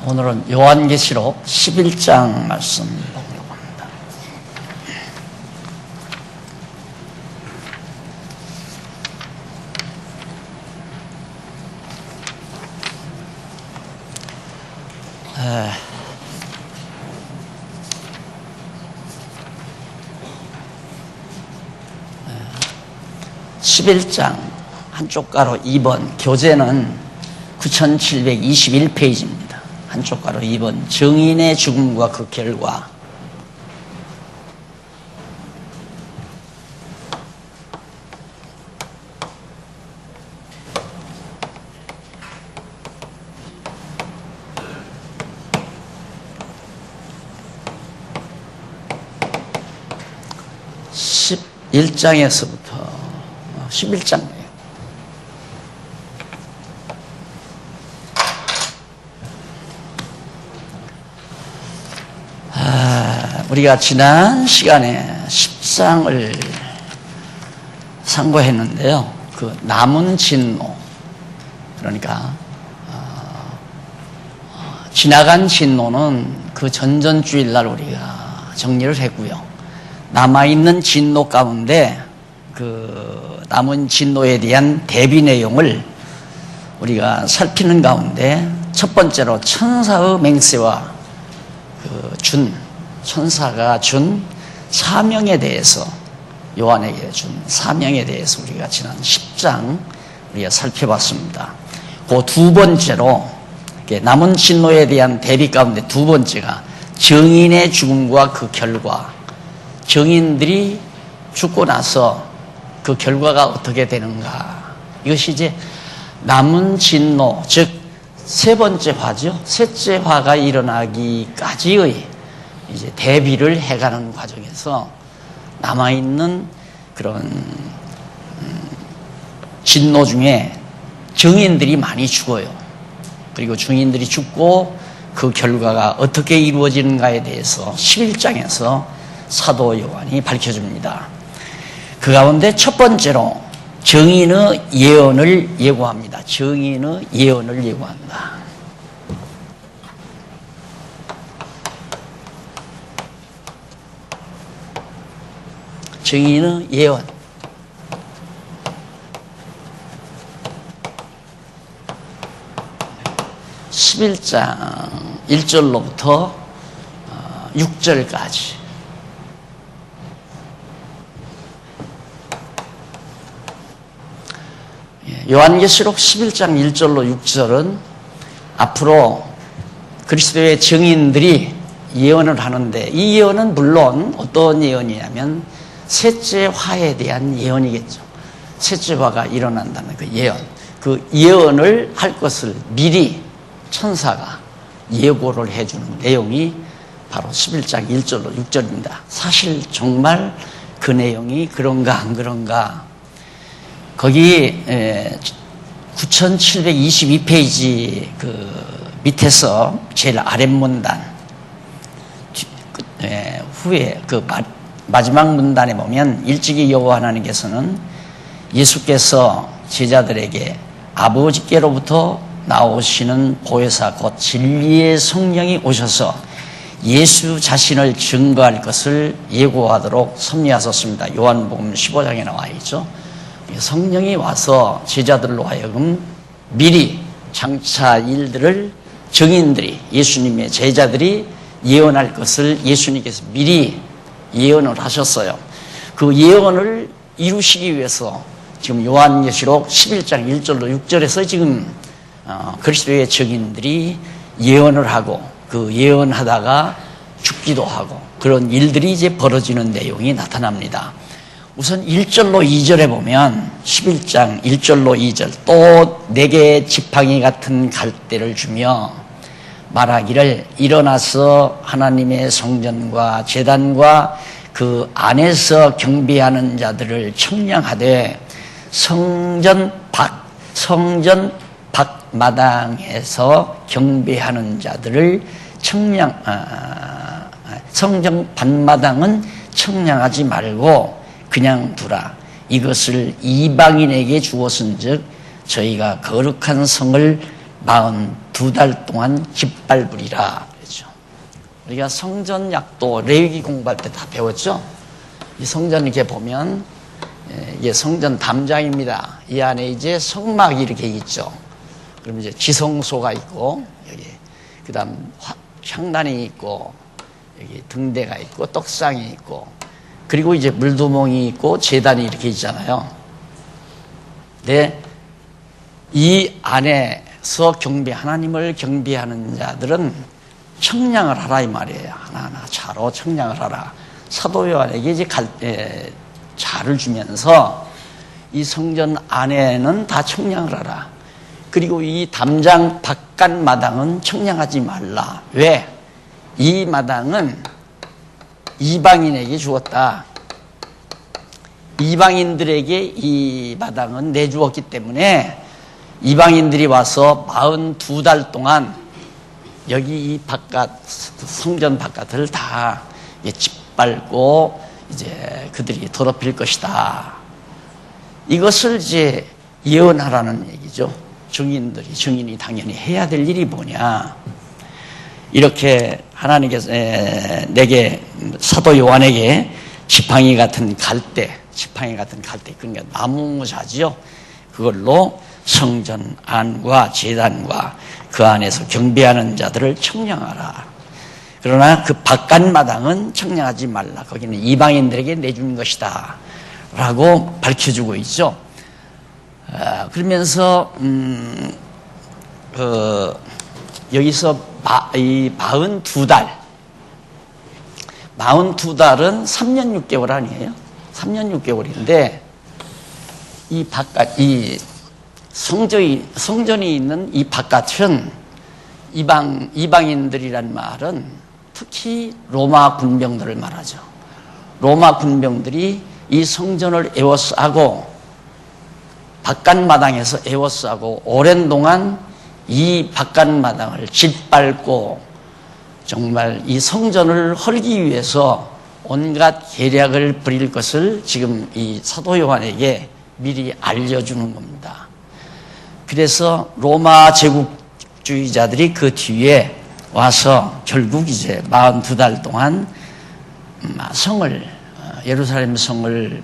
오늘은 요한계시록 11장 말씀 보려고 합니다. 에, 11장 한쪽 가로 2번, 교재는 9721페이지입니다. 한쪽 가로 2번, 증인의 죽음과 그 결과. (11장에서부터) 11장. 우리가 지난 시간에 10장을 상고했는데요. 그 남은 진노, 그러니까 지나간 진노는 그 전전주일날 우리가 정리를 했고요. 남아있는 진노 가운데 그 남은 진노에 대한 대비 내용을 우리가 살피는 가운데 첫 번째로 천사의 맹세와 천사가 준 사명에 대해서, 요한에게 준 사명에 대해서 우리가 지난 10장 우리가 살펴봤습니다. 그 두 번째로 남은 진노에 대한 대비 가운데 두 번째가 증인의 죽음과 그 결과. 증인들이 죽고 나서 그 결과가 어떻게 되는가. 이것이 이제 남은 진노, 즉 세 번째 화죠. 셋째 화가 일어나기까지의 이제 대비를 해가는 과정에서 남아있는 그런 진노 중에 증인들이 많이 죽어요. 그리고 증인들이 죽고 그 결과가 어떻게 이루어지는가에 대해서 11장에서 사도 요한이 밝혀줍니다. 그 가운데 첫 번째로 증인의 예언을 예고합니다. 증인의 예언을 예고한다. 증인의 예언. (11장) 1절로부터 6절까지. 요한계시록 11장 1절로 6절은 앞으로 그리스도의 증인들이 예언을 하는데, 이 예언은 물론 어떤 예언이냐면 셋째 화에 대한 예언이겠죠. 셋째 화가 일어난다는 그 예언. 그 예언을 할 것을 미리 천사가 예고를 해주는 내용이 바로 11장 1절로 6절입니다. 사실 정말 그 내용이 그런가 안 그런가. 거기 9722페이지 그 밑에서 제일 아랫문단 후에 그 마지막 문단에 보면 일찍이 여호와 하나님께서는 예수께서 제자들에게 아버지께로부터 나오시는 보혜사 곧 진리의 성령이 오셔서 예수 자신을 증거할 것을 예고하도록 섭리하셨습니다. 요한복음 15장에 나와 있죠. 성령이 와서 제자들로 하여금 미리 장차 일들을 증인들이, 예수님의 제자들이 예언할 것을 예수님께서 미리 예언을 하셨어요. 그 예언을 이루시기 위해서 지금 요한계시록 11장 1절로 6절에서 지금 그리스도의 증인들이 예언을 하고, 그 예언하다가 죽기도 하고, 그런 일들이 이제 벌어지는 내용이 나타납니다. 우선 1절로 2절에 보면 11장 1절로 2절, 또 내게 지팡이 같은 갈대를 주며 말하기를 일어나서 하나님의 성전과 제단과 그 안에서 경배하는 자들을 청량하되 성전 밖마당에서 경배하는 자들을 성전 밖마당은 청량하지 말고 그냥 두라. 이것을 이방인에게 주었은즉 저희가 거룩한 성을 2달 동안 깃발부리라 그랬죠. 우리가 성전약도 레위기 공부할 때 다 배웠죠. 이 성전 이렇게 보면 이게 성전 담장입니다. 이 안에 이제 성막이 이렇게 있죠. 그럼 이제 지성소가 있고 여기 그다음 향단이 있고 여기 등대가 있고 떡상이 있고 그리고 이제 물두멍이 있고 제단이 이렇게 있잖아요. 근데 이 안에서 하나님을 경배하는 자들은 청량을 하라 이 말이에요. 하나하나 자로 청량을 하라. 사도 요한에게 이제 자를 주면서 이 성전 안에는 다 청량을 하라. 그리고 이 담장 바깥 마당은 청량하지 말라. 왜? 이 마당은 이방인에게 주었다. 이방인들에게 이 마당은 내주었기 때문에 이방인들이 와서 42달 동안 여기 이 성전 바깥을 다 짓밟고 이제 그들이 더럽힐 것이다. 이것을 이제 예언하라는 얘기죠. 증인이 당연히 해야 될 일이 뭐냐. 이렇게 하나님께서 내게 사도 요한에게 지팡이 같은 갈대, 그러니까 나무모자지요. 그걸로 성전 안과 제단과 그 안에서 경배하는 자들을 청량하라. 그러나 그 바깥 마당은 청량하지 말라. 거기는 이방인들에게 내준 것이다. 라고 밝혀주고 있죠. 그러면서 여기서 이 42달은 3년 6개월 아니에요? 3년 6개월인데 이 성전이 있는 이 바깥은 이방인들이란 말은 특히 로마 군병들을 말하죠. 로마 군병들이 이 성전을 에워싸고 바깥 마당에서 에워싸고 오랜 동안 이 바깥 마당을 짓밟고 정말 이 성전을 헐기 위해서 온갖 계략을 부릴 것을 지금 이 사도 요한에게 미리 알려주는 겁니다. 그래서 로마 제국주의자들이 그 뒤에 와서 결국 이제 42달 동안 예루살렘 성을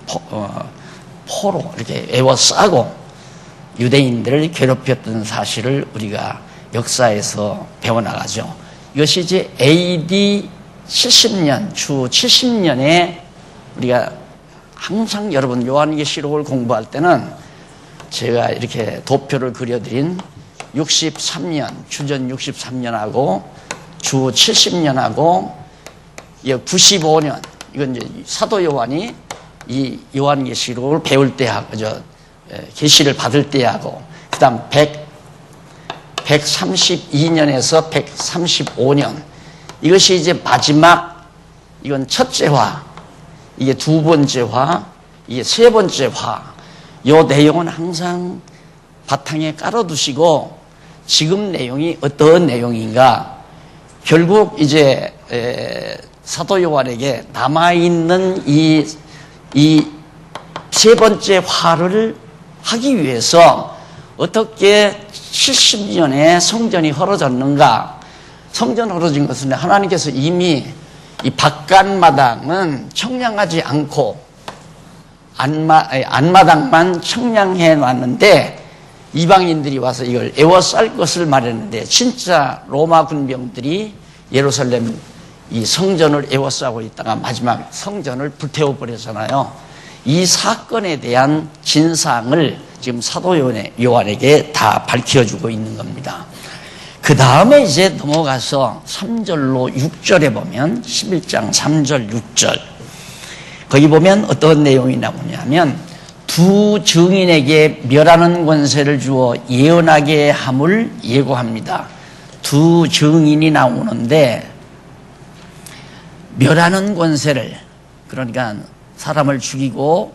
포로 이렇게 에워싸고 유대인들을 괴롭혔던 사실을 우리가 역사에서 배워나가죠. 이것이 이제 AD 70년, 주 70년에 우리가 항상 여러분 요한계시록을 공부할 때는 제가 이렇게 도표를 그려드린 63년, 주전 63년하고 주 70년하고 95년, 이건 이제 사도 요한이 이 요한계시록을 배울 때 하고, 계시를 받을 때 하고, 그 다음 132년에서 135년, 이것이 이제 마지막, 이건 첫째 화, 이게 두 번째 화, 이게 세 번째 화, 요 내용은 항상 바탕에 깔아두시고, 지금 내용이 어떤 내용인가, 결국 이제 사도 요한에게 남아있는 이 세 번째 화를 하기 위해서 어떻게 70년에 성전이 헐어졌는가. 성전 헐어진 것은 하나님께서 이미 이 바깥마당은 청량하지 않고 안마당만 청량해 놨는데 이방인들이 와서 이걸 에워쌀 것을 말했는데 진짜 로마 군병들이 예루살렘 이 성전을 에워싸고 있다가 마지막 성전을 불태워 버렸잖아요. 이 사건에 대한 진상을 지금 사도 요한에게 다 밝혀주고 있는 겁니다. 그 다음에 이제 넘어가서 3절로 6절에 보면 11장 3절 6절 거기 보면 어떤 내용이 나오냐면 두 증인에게 멸하는 권세를 주어 예언하게 함을 예고합니다. 두 증인이 나오는데 멸하는 권세를, 그러니까 사람을 죽이고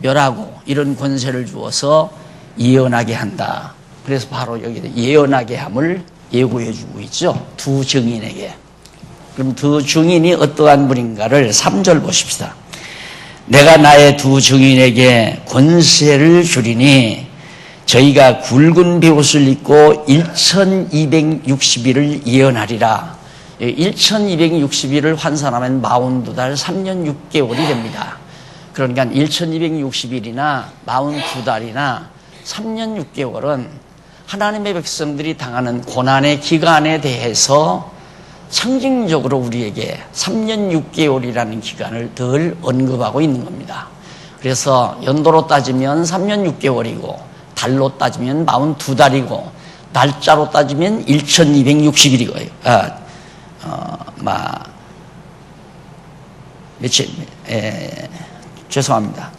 멸하고 이런 권세를 주어서 예언하게 한다. 그래서 바로 여기 예언하게 함을 예고해 주고 있죠. 두 증인에게. 그럼 두 증인이 어떠한 분인가를 3절 보십시다. 내가 나의 두 증인에게 권세를 주리니 저희가 굵은 베옷을 입고 1260일을 예언하리라. 1260일을 환산하면 42달 3년 6개월이 됩니다. 그러니까 1260일이나 42달이나 3년 6개월은 하나님의 백성들이 당하는 고난의 기간에 대해서 상징적으로 우리에게 3년 6개월이라는 기간을 덜 언급하고 있는 겁니다. 그래서 연도로 따지면 3년 6개월이고 달로 따지면 42달이고 날짜로 따지면 1260일이고요. 죄송합니다.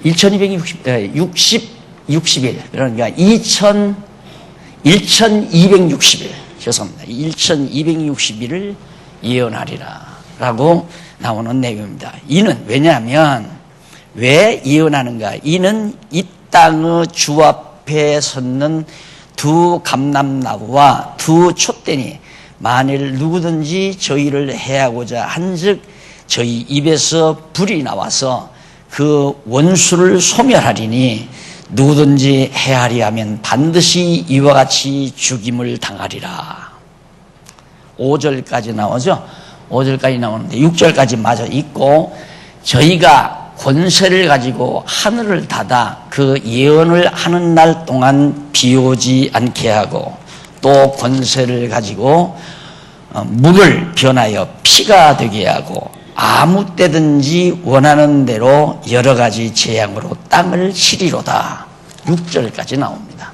1260일 그러니까 1260일 죄송합니다. 1260일을 예언하리라 라고 나오는 내용입니다. 이는 왜냐하면 왜 예언하는가? 이는 이 땅의 주 앞에 섰는 두 감람나무와 두 촛대니 만일 누구든지 저희를 해하고자 한즉 저희 입에서 불이 나와서 그 원수를 소멸하리니 누구든지 해하리 하면 반드시 이와 같이 죽임을 당하리라. 5절까지 나오죠. 5절까지 나오는데 6절까지 마저 있고 저희가 권세를 가지고 하늘을 닫아 그 예언을 하는 날 동안 비 오지 않게 하고 또 권세를 가지고 물을 변하여 피가 되게 하고 아무 때든지 원하는 대로 여러 가지 재앙으로 땅을 치리로다. 6절까지 나옵니다.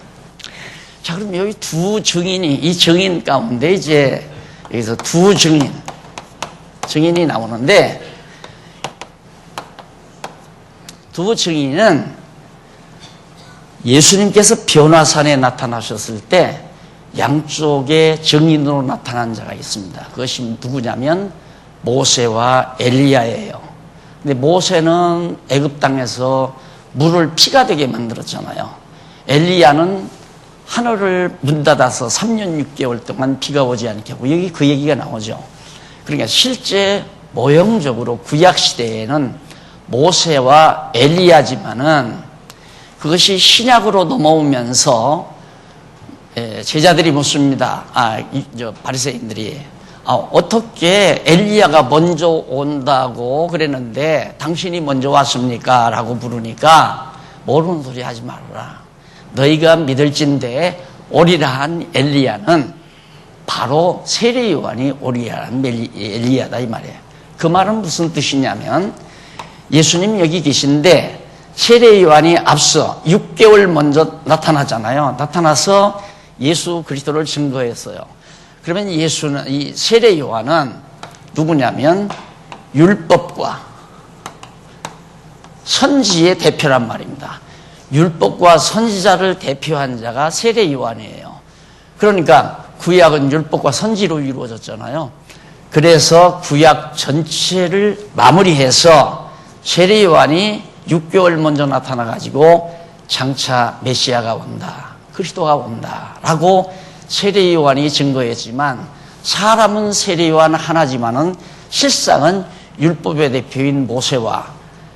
자, 그럼 여기 두 증인이, 이 증인 가운데 이제 여기서 두 증인이 나오는데 두 증인은 예수님께서 변화산에 나타나셨을 때 양쪽에 증인으로 나타난 자가 있습니다. 그것이 누구냐면 모세와 엘리야예요. 근데 모세는 애굽 땅에서 물을 피가 되게 만들었잖아요. 엘리야는 하늘을 문 닫아서 3년 6개월 동안 비가 오지 않게 하고 여기 그 얘기가 나오죠. 그러니까 실제 모형적으로 구약 시대에는 모세와 엘리야지만은 그것이 신약으로 넘어오면서 제자들이 묻습니다. 바리새인들이 어떻게 엘리야가 먼저 온다고 그랬는데 당신이 먼저 왔습니까? 라고 물으니까 모르는 소리 하지 말아라. 너희가 믿을진데 오리라 한 엘리야는 바로 세례 요한이 오리라 한 엘리야다 이 말이에요. 그 말은 무슨 뜻이냐면 예수님 여기 계신데 세례 요한이 앞서 6개월 먼저 나타나잖아요. 나타나서 예수 그리스도를 증거했어요. 그러면 예수는, 이 세례 요한은 누구냐면 율법과 선지의 대표란 말입니다. 율법과 선지자를 대표한 자가 세례 요한이에요. 그러니까 구약은 율법과 선지로 이루어졌잖아요. 그래서 구약 전체를 마무리해서 세례 요한이 6개월 먼저 나타나가지고 장차 메시아가 온다, 그리스도가 온다라고 세례 요한이 증거했지만 사람은 세례 요한 하나지만은 실상은 율법의 대표인 모세와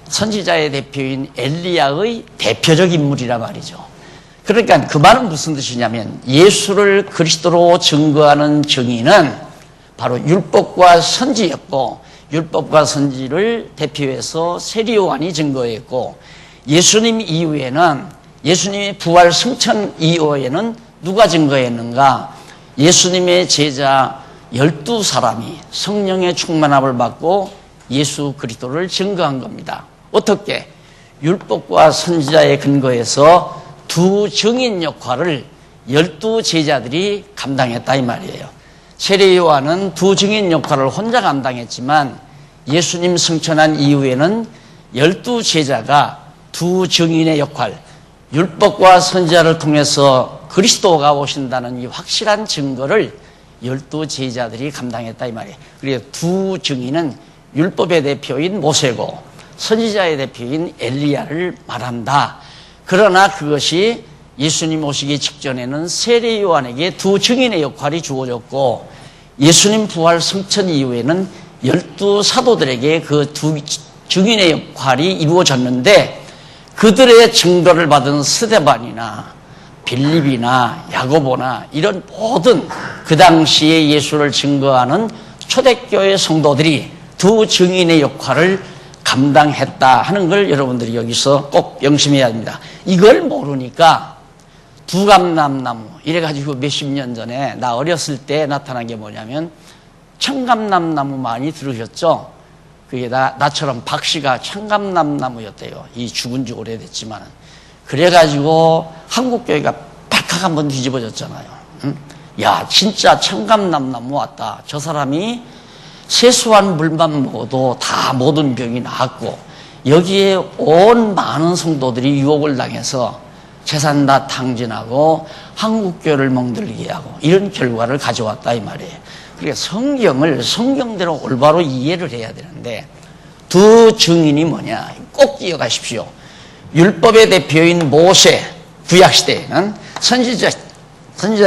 선지자의 대표인 엘리야의 대표적 인물이란 말이죠. 그러니까 그 말은 무슨 뜻이냐면 예수를 그리스도로 증거하는 증인은 바로 율법과 선지였고 율법과 선지를 대표해서 세례 요한이 증거했고 예수님 이후에는 예수님의 부활 승천 이후에는 누가 증거했는가? 예수님의 제자 12사람이 성령의 충만함을 받고 예수 그리스도를 증거한 겁니다. 어떻게? 율법과 선지자의 근거에서 두 증인 역할을 12제자들이 감당했다 이 말이에요. 세례 요한은 두 증인 역할을 혼자 감당했지만 예수님 승천한 이후에는 12제자가 두 증인의 역할, 율법과 선지자를 통해서 그리스도가 오신다는 이 확실한 증거를 12제자들이 감당했다 이 말이에요. 그래서 두 증인은 율법의 대표인 모세고 선지자의 대표인 엘리야를 말한다. 그러나 그것이 예수님 오시기 직전에는 세례 요한에게 두 증인의 역할이 주어졌고 예수님 부활 승천 이후에는 12사도들에게 그 두 증인의 역할이 이루어졌는데 그들의 증거를 받은 스데반이나 빌립이나 야고보나 이런 모든 그 당시에 예수를 증거하는 초대교회 성도들이 두 증인의 역할을 감당했다 하는 걸 여러분들이 여기서 꼭 명심해야 합니다. 이걸 모르니까 두감남나무 이래가지고 몇십 년 전에 나 어렸을 때 나타난 게 뭐냐면 청감남나무 많이 들으셨죠? 그게 나처럼 박씨가 청감남나무였대요. 이 죽은 지 오래됐지만. 그래가지고 한국교회가 발칵 한번 뒤집어졌잖아요. 응? 야, 진짜 청감남나무 왔다. 저 사람이 세수한 물만 먹어도 다 모든 병이 나았고, 여기에 온 많은 성도들이 유혹을 당해서 재산 다 탕진하고 한국교회를 멍들게 하고 이런 결과를 가져왔다 이 말이에요. 그러니까 성경을 성경대로 올바로 이해를 해야 되는데 두 증인이 뭐냐 꼭 기억하십시오. 율법의 대표인 모세, 구약시대에는 선지자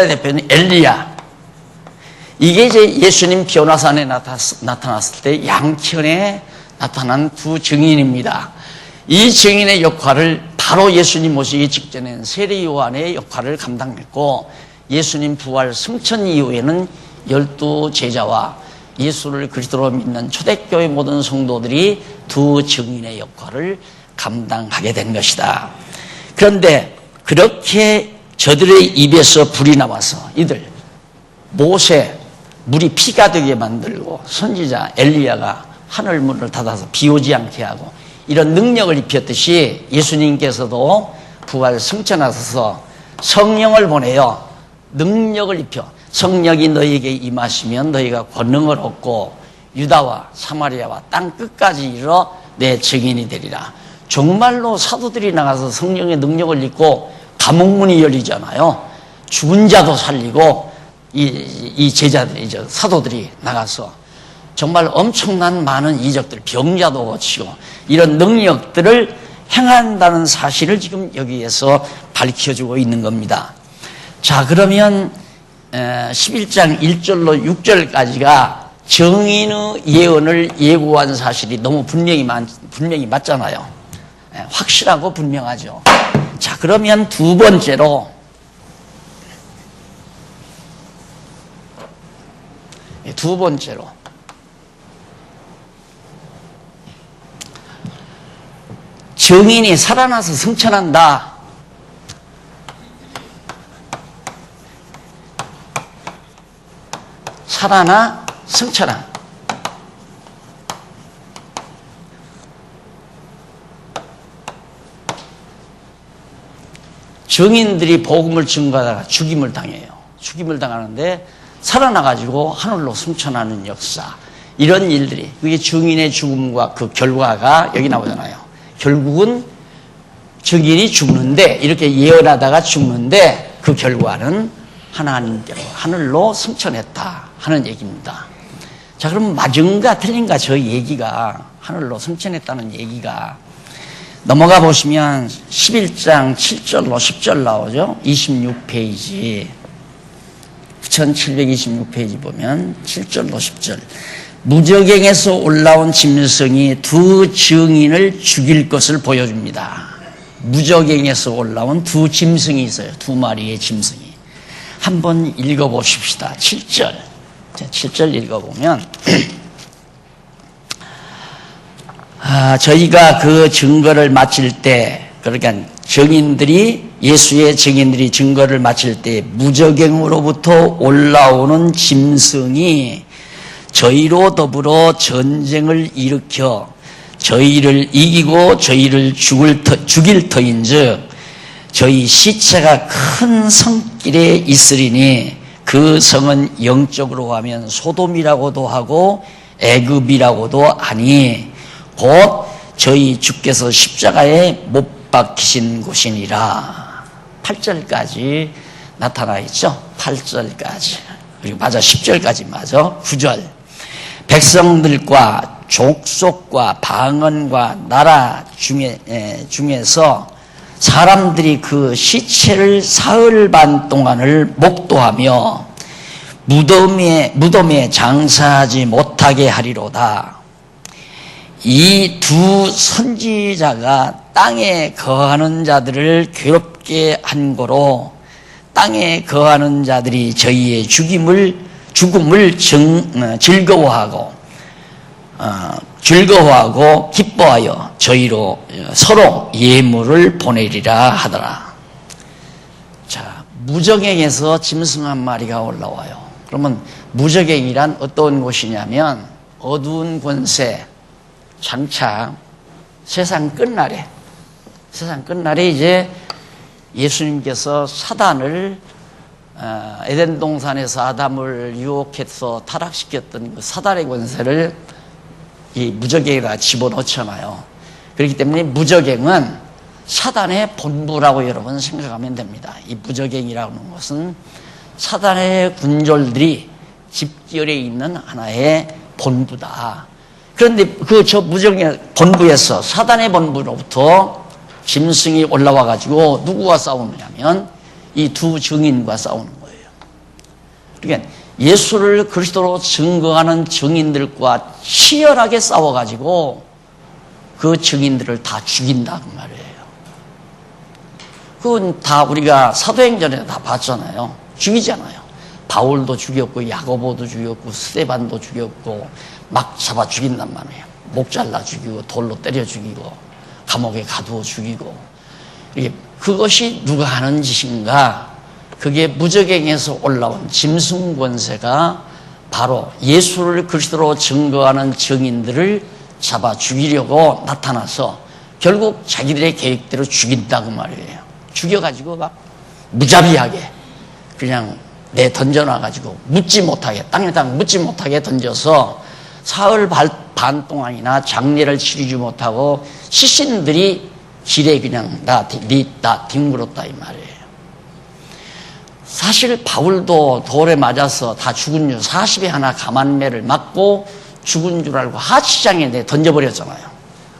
대표는 엘리야. 이게 이제 예수님 변화산에 나타났을 때 양천에 나타난 두 증인입니다. 이 증인의 역할을 바로 예수님 모시기 직전엔 세례 요한의 역할을 감당했고, 예수님 부활 승천 이후에는 12 제자와 예수를 그리스도로 믿는 초대교회 모든 성도들이 두 증인의 역할을 감당하게 된 것이다. 그런데 그렇게 저들의 입에서 불이 나와서 이들 모세 물이 피가 되게 만들고 선지자 엘리야가 하늘 문을 닫아서 비 오지 않게 하고 이런 능력을 입혔듯이 예수님께서도 부활 승천하셔서 성령을 보내요. 능력을 입혀 성령이 너희에게 임하시면 너희가 권능을 얻고 유다와 사마리아와 땅 끝까지 이르러 내 증인이 되리라. 정말로 사도들이 나가서 성령의 능력을 입고 감옥문이 열리잖아요. 죽은 자도 살리고 이 제자들이 사도들이 나가서 정말 엄청난 많은 이적들, 병자도 고치고 이런 능력들을 행한다는 사실을 지금 여기에서 밝혀주고 있는 겁니다. 자, 그러면 11장 1절로 6절까지가 정인의 예언을 예고한 사실이 너무 분명히 맞잖아요. 확실하고 분명하죠. 자, 그러면 두 번째로 정인이 살아나서 승천한다. 살아나 승천한. 정인들이 복음을 증거하다가 죽임을 당해요. 죽임을 당하는데 살아나가지고 하늘로 승천하는 역사. 이런 일들이, 그게 정인의 죽음과 그 결과가 여기 나오잖아요. 결국은 정인이 죽는데, 이렇게 예언하다가 죽는데 그 결과는 하나님께로 하늘로 승천했다 하는 얘기입니다. 자, 그럼 맞은가 틀린가 저 얘기가, 하늘로 승천했다는 얘기가, 넘어가 보시면 11장 7절로 10절 나오죠. 26페이지 9726페이지 보면 7절로 10절. 무저갱에서 올라온 짐승이 두 증인을 죽일 것을 보여줍니다. 무저갱에서 올라온 두 짐승이 있어요. 두 마리의 짐승이. 한번 읽어보십시다. 7절. 7절 읽어보면 저희가 그 증거를 마칠 때, 그러니까 예수의 증인들이 증거를 마칠 때 무저갱으로부터 올라오는 짐승이 저희로 더불어 전쟁을 일으켜 저희를 이기고 저희를 죽일 터인즉 저희 시체가 큰 성길에 있으리니 그 성은 영적으로 하면 소돔이라고도 하고 애굽이라고도 하니 곧 저희 주께서 십자가에 못 박히신 곳이니라. 8절까지 나타나 있죠. 8절까지. 그리고 맞아 10절까지 맞아. 9절. 백성들과 족속과 방언과 나라 중에서 사람들이 그 시체를 사흘 반 동안을 목도하며 무덤에 장사하지 못하게 하리로다. 이 두 선지자가 땅에 거하는 자들을 괴롭게 한 거로 땅에 거하는 자들이 저희의 죽음을 즐거워하고 기뻐하여 저희로 서로 예물을 보내리라 하더라. 자, 무저갱에서 짐승 한 마리가 올라와요. 그러면 무저갱이란 어떤 곳이냐면 어두운 권세, 장차 세상 끝날에 이제 예수님께서 사단을 에덴 동산에서 아담을 유혹해서 타락시켰던 그 사단의 권세를 이 무저갱에다 집어넣잖아요. 그렇기 때문에 무저갱은 사단의 본부라고 여러분 생각하면 됩니다. 이 무저갱이라고 하는 것은 사단의 군졸들이 집결해 있는 하나의 본부다. 그런데 저 무저갱의 본부에서 사단의 본부로부터 짐승이 올라와 가지고 누구와 싸우느냐면 이 두 증인과 싸우는 거예요. 그러니까 예수를 그리스도로 증거하는 증인들과 치열하게 싸워 가지고 그 증인들을 다 죽인다 그 말이에요. 그건 다 우리가 사도행전에 다 봤잖아요. 죽이잖아요. 바울도 죽였고 야고보도 죽였고 스데반도 죽였고 막 잡아 죽인단 말이에요. 목 잘라 죽이고 돌로 때려 죽이고 감옥에 가두어 죽이고. 그것이 누가 하는 짓인가? 그게 무저갱에서 올라온 짐승 권세가 바로 예수를 그리스도로 증거하는 증인들을 잡아 죽이려고 나타나서 결국 자기들의 계획대로 죽인다 그 말이에요. 죽여가지고 막 무자비하게 그냥 던져놔가지고 땅에다 묻지 못하게 던져서 사흘 반 동안이나 장례를 치르지 못하고 시신들이 길에 그냥 다 뒹굴었다 이 말이에요. 사실 바울도 돌에 맞아서 다 죽은 줄 40에 하나 가만매를 맞고 죽은 줄 알고 하치장에 던져버렸잖아요.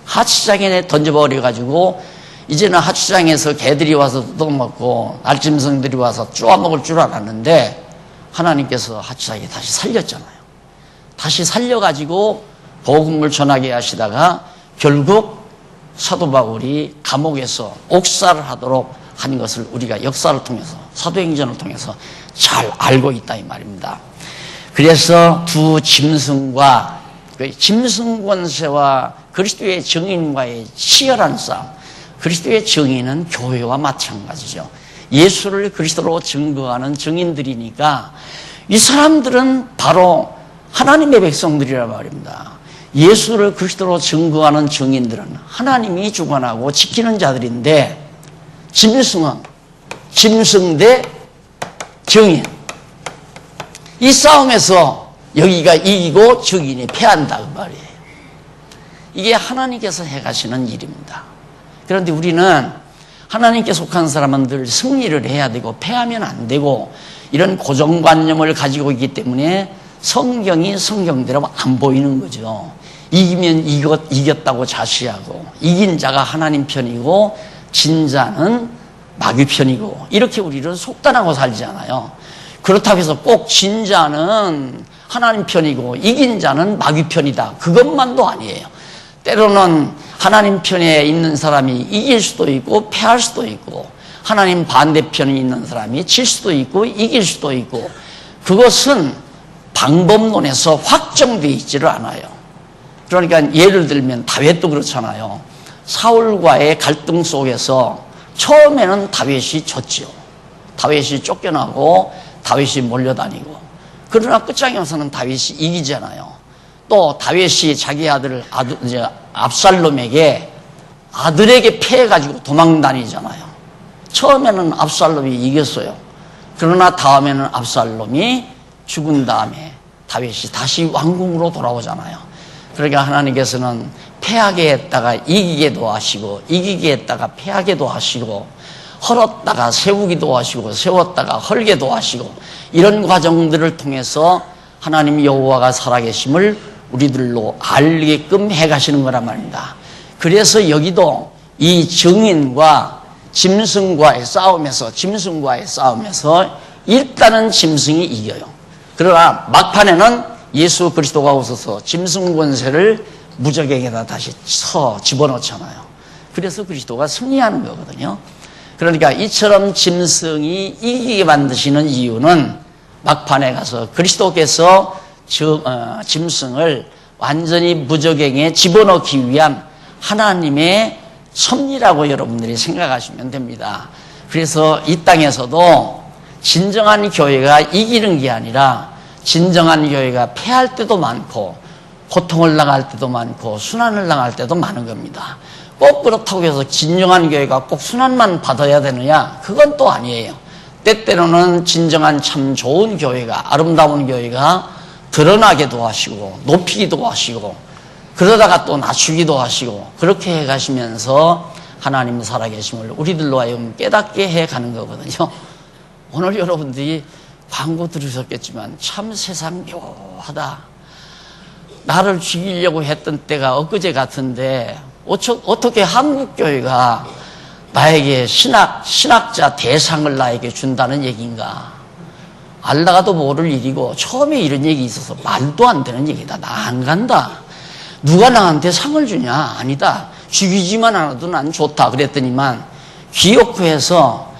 하치장에 던져버려가지고 이제는 하치장에서 개들이 와서 뜯어먹고 날짐승들이 와서 쪼아먹을 줄 알았는데 하나님께서 하치장에 다시 살렸잖아요. 다시 살려가지고 복음을 전하게 하시다가 결국 사도 바울이 감옥에서 옥살을 하도록 한 것을 우리가 역사를 통해서 사도행전을 통해서 잘 알고 있다 이 말입니다. 그래서 두 짐승과 짐승 권세와 그리스도의 증인과의 치열한 싸움. 그리스도의 증인은 교회와 마찬가지죠. 예수를 그리스도로 증거하는 증인들이니까 이 사람들은 바로 하나님의 백성들이란 말입니다. 예수를 그리스도로 증거하는 증인들은 하나님이 주관하고 지키는 자들인데 짐승은 짐승 대 증인. 이 싸움에서 여기가 이기고 증인이 패한다 그 말이에요. 이게 하나님께서 해가시는 일입니다. 그런데 우리는 하나님께 속한 사람은 늘 승리를 해야 되고 패하면 안 되고 이런 고정관념을 가지고 있기 때문에 성경이 성경대로 안 보이는 거죠. 이기면 이겼다고 자시하고 이긴 자가 하나님 편이고 진 자는 마귀 편이고 이렇게 우리는 속단하고 살잖아요. 그렇다고 해서 꼭 진 자는 하나님 편이고 이긴 자는 마귀 편이다. 그것만도 아니에요. 때로는 하나님 편에 있는 사람이 이길 수도 있고 패할 수도 있고 하나님 반대편에 있는 사람이 질 수도 있고 이길 수도 있고 그것은 방법론에서 확정되어 있지를 않아요. 그러니까 예를 들면 다윗도 그렇잖아요. 사울과의 갈등 속에서 처음에는 다윗이 졌죠. 다윗이 쫓겨나고 다윗이 몰려다니고 그러나 끝장에 와서는 다윗이 이기잖아요. 또 다윗이 자기 아들 압살롬에게 아들에게 패해가지고 도망다니잖아요. 처음에는 압살롬이 이겼어요. 그러나 다음에는 압살롬이 죽은 다음에 다윗이 다시 왕궁으로 돌아오잖아요. 그러니까 하나님께서는 패하게 했다가 이기게도 하시고 이기게 했다가 패하게도 하시고 헐었다가 세우기도 하시고 세웠다가 헐게도 하시고 이런 과정들을 통해서 하나님 여호와가 살아계심을 우리들로 알게끔 해가시는 거란 말입니다. 그래서 여기도 이 증인과 짐승과의 싸움에서 일단은 짐승이 이겨요. 그러나 막판에는 예수 그리스도가 오셔서 짐승 권세를 무저갱에다 다시 집어넣잖아요. 그래서 그리스도가 승리하는 거거든요. 그러니까 이처럼 짐승이 이기게 만드시는 이유는 막판에 가서 그리스도께서 짐승을 완전히 무적행에 집어넣기 위한 하나님의 섭리라고 여러분들이 생각하시면 됩니다. 그래서 이 땅에서도 진정한 교회가 이기는 게 아니라 진정한 교회가 패할 때도 많고 고통을 당할 때도 많고 순환을 당할 때도 많은 겁니다. 꼭 그렇다고 해서 진정한 교회가 꼭 순환만 받아야 되느냐? 그건 또 아니에요. 때때로는 진정한 참 좋은 교회가, 아름다운 교회가 드러나기도 하시고 높이기도 하시고 그러다가 또 낮추기도 하시고 그렇게 해가시면서 하나님 살아계심을 우리들로 하여금 깨닫게 해가는 거거든요. 오늘 여러분들이 광고 들으셨겠지만 참 세상 묘하다. 나를 죽이려고 했던 때가 엊그제 같은데 어떻게 한국교회가 나에게 신학자 대상을 나에게 준다는 얘기인가. 알다가도 모를 일이고 처음에 이런 얘기 있어서 말도 안 되는 얘기다. 나 안 간다. 누가 나한테 상을 주냐? 아니다. 죽이지만 않아도 난 좋다. 그랬더니만 기업부에서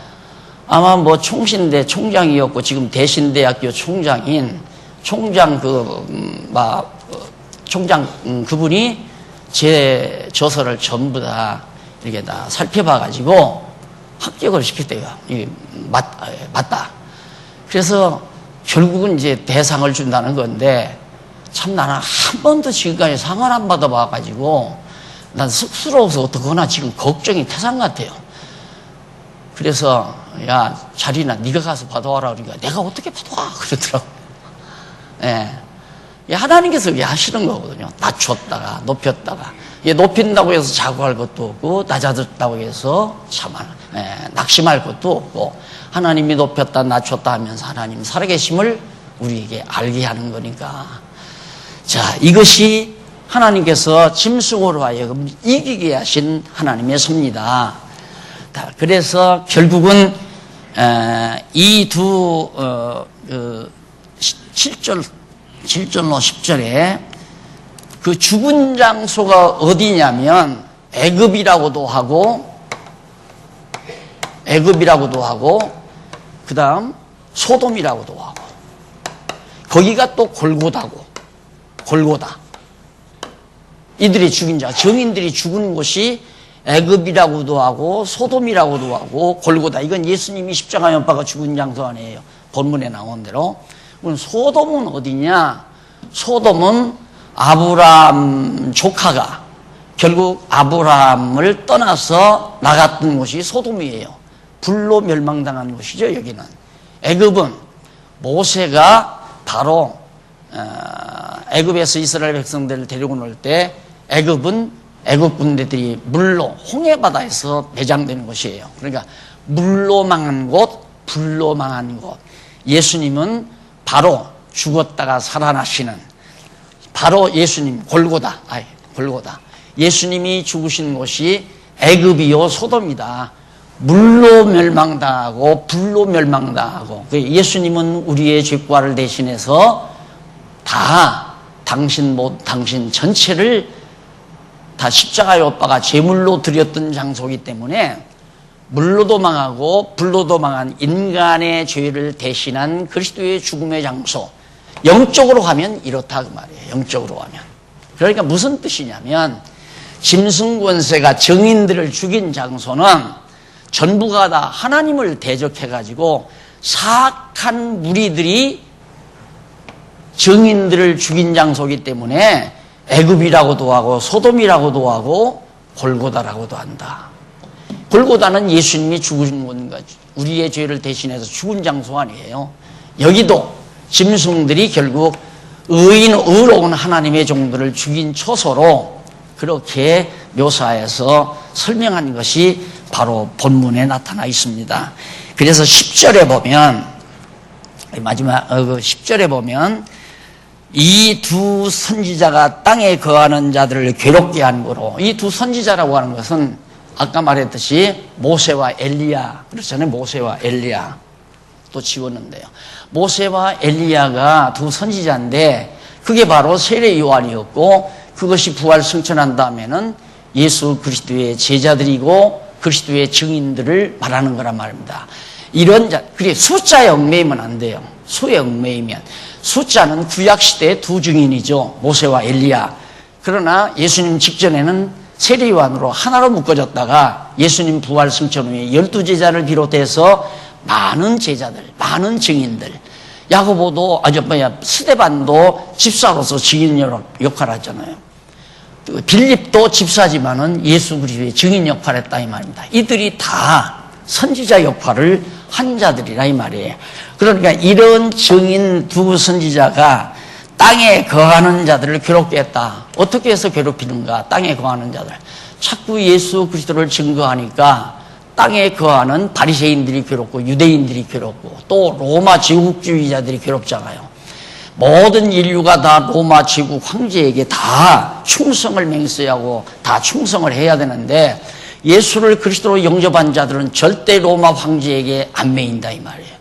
아마 뭐 총신대 총장이었고 지금 대신대학교 총장인 총장 그분이 제 저서를 전부 다 이렇게 다 살펴봐가지고 합격을 시켰대요. 이게 맞다. 그래서 결국은 이제 대상을 준다는 건데 참 나는 한 번도 지금까지 상을 안 받아봐가지고 난 쑥스러워서 어떡하나 지금 걱정이 태산 같아요. 그래서 야 자리나 네가 가서 받아와라 그러니까 내가 어떻게 받아와 그러더라고. 예. 하나님께서 그게 하시는 거거든요. 낮췄다가 높였다가 높인다고 해서 자고할 것도 없고 낮아졌다고 해서 낙심할 것도 없고 하나님이 높였다 낮췄다 하면서 하나님 살아계심을 우리에게 알게 하는 거니까 자 이것이 하나님께서 짐승으로 하여금 이기게 하신 하나님의 섭니다. 그래서 결국은 이 두 7절로 10절에 그 죽은 장소가 어디냐면 애굽이라고도 하고 그 다음 소돔이라고도 하고 거기가 또 골고다 이들이 죽인 자 정인들이 죽은 곳이 애굽이라고도 하고 소돔이라고도 하고 골고다 이건 예수님이 십자가에 못 박아 죽은 장소 아니에요. 본문에 나온 대로. 그럼 소돔은 어디냐? 소돔은 아브라함 조카가 결국 아브라함을 떠나서 나갔던 곳이 소돔이에요. 불로 멸망당한 곳이죠. 여기는. 애굽은 모세가 바로 애굽에서 이스라엘 백성들을 데리고 놀 때 애굽 군대들이 물로 홍해바다에서 매장되는 곳이에요. 그러니까 물로 망한 곳, 불로 망한 곳. 예수님은 바로 죽었다가 살아나시는 바로 예수님 골고다. 예수님이 죽으신 곳이 애굽이요 소돔이다. 물로 멸망당하고 불로 멸망당하고 예수님은 우리의 죄과를 대신해서 다 당신 전체를 다 십자가에 못 박아 제물로 드렸던 장소이기 때문에 물로도 망하고 불로도 망한 인간의 죄를 대신한 그리스도의 죽음의 장소. 영적으로 가면 이렇다 그 말이에요. 영적으로 가면. 그러니까 무슨 뜻이냐면 짐승 권세가 정인들을 죽인 장소는 전부가 다 하나님을 대적해가지고 사악한 무리들이 정인들을 죽인 장소이기 때문에 애굽이라고도 하고 소돔이라고도 하고 골고다라고도 한다. 골고다는 예수님이 죽으신 곳인가 우리의 죄를 대신해서 죽은 장소 아니에요. 여기도 짐승들이 결국 의로운 하나님의 종들을 죽인 처소로 그렇게 묘사해서 설명한 것이 바로 본문에 나타나 있습니다. 그래서 10절에 보면 마지막 10절에 보면 이 두 선지자가 땅에 거하는 자들을 괴롭게 한 거로 이 두 선지자라고 하는 것은 아까 말했듯이 모세와 엘리야 그렇잖아요. 모세와 엘리야 또 지웠는데요. 모세와 엘리야가 두 선지자인데 그게 바로 세례 요한이었고 그것이 부활 승천한 다음에는 예수 그리스도의 제자들이고 그리스도의 증인들을 말하는 거란 말입니다. 이런 자, 그게 숫자에 얽매이면 안 돼요. 수에 얽매이면. 숫자는 구약시대의 두 증인이죠. 모세와 엘리야. 그러나 예수님 직전에는 세례요한으로 하나로 묶어졌다가 예수님 부활 승천 후에 12제자를 비롯해서 많은 제자들, 많은 증인들. 야고보도, 스데반도 집사로서 증인 역할을 하잖아요. 빌립도 집사지만은 예수 그리스도의 증인 역할을 했다 이 말입니다. 이들이 다 선지자 역할을 한 자들이라 이 말이에요. 그러니까 이런 증인 두 선지자가 땅에 거하는 자들을 괴롭게 했다. 어떻게 해서 괴롭히는가? 땅에 거하는 자들. 자꾸 예수 그리스도를 증거하니까 땅에 거하는 바리새인들이 괴롭고 유대인들이 괴롭고 또 로마 제국주의자들이 괴롭잖아요. 모든 인류가 다 로마 제국 황제에게 다 충성을 맹세하고 다 충성을 해야 되는데 예수를 그리스도로 영접한 자들은 절대 로마 황제에게 안 매인다 이 말이에요.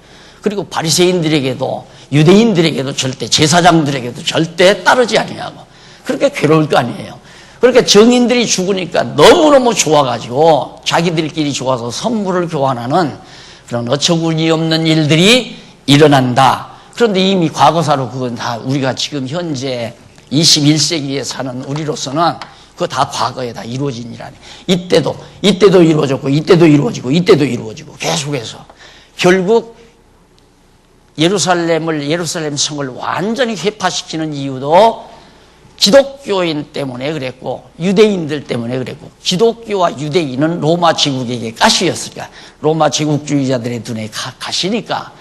그리고 바리새인들에게도 유대인들에게도 절대 제사장들에게도 절대 따르지 아니하고 그렇게 괴로울 거 아니에요. 그러니까 정인들이 죽으니까 너무너무 좋아가지고 자기들끼리 좋아서 선물을 교환하는 그런 어처구니 없는 일들이 일어난다. 그런데 이미 과거사로 그건 다 우리가 지금 현재 21세기에 사는 우리로서는 그거 다 과거에 다 이루어진 일 아니에요. 이때도 이루어졌고 이때도 이루어지고 이때도 이루어지고 계속해서 결국 예루살렘 성을 완전히 회파시키는 이유도 기독교인 때문에 그랬고 유대인들 때문에 그랬고 기독교와 유대인은 로마 제국에게 가시였으니까 로마 제국주의자들의 눈에 가시니까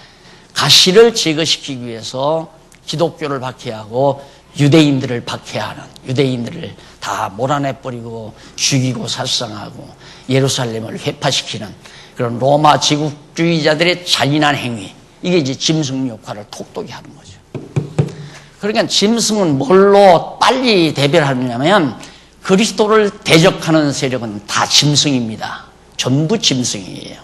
가시를 제거시키기 위해서 기독교를 박해하고 유대인들을 박해하는 유대인들을 다 몰아내버리고 죽이고 살상하고 예루살렘을 회파시키는 그런 로마 제국주의자들의 잔인한 행위 이게 이제 짐승 역할을 톡톡히 하는 거죠. 그러니까 짐승은 뭘로 빨리 대별하느냐면 그리스도를 대적하는 세력은 다 짐승입니다. 전부 짐승이에요.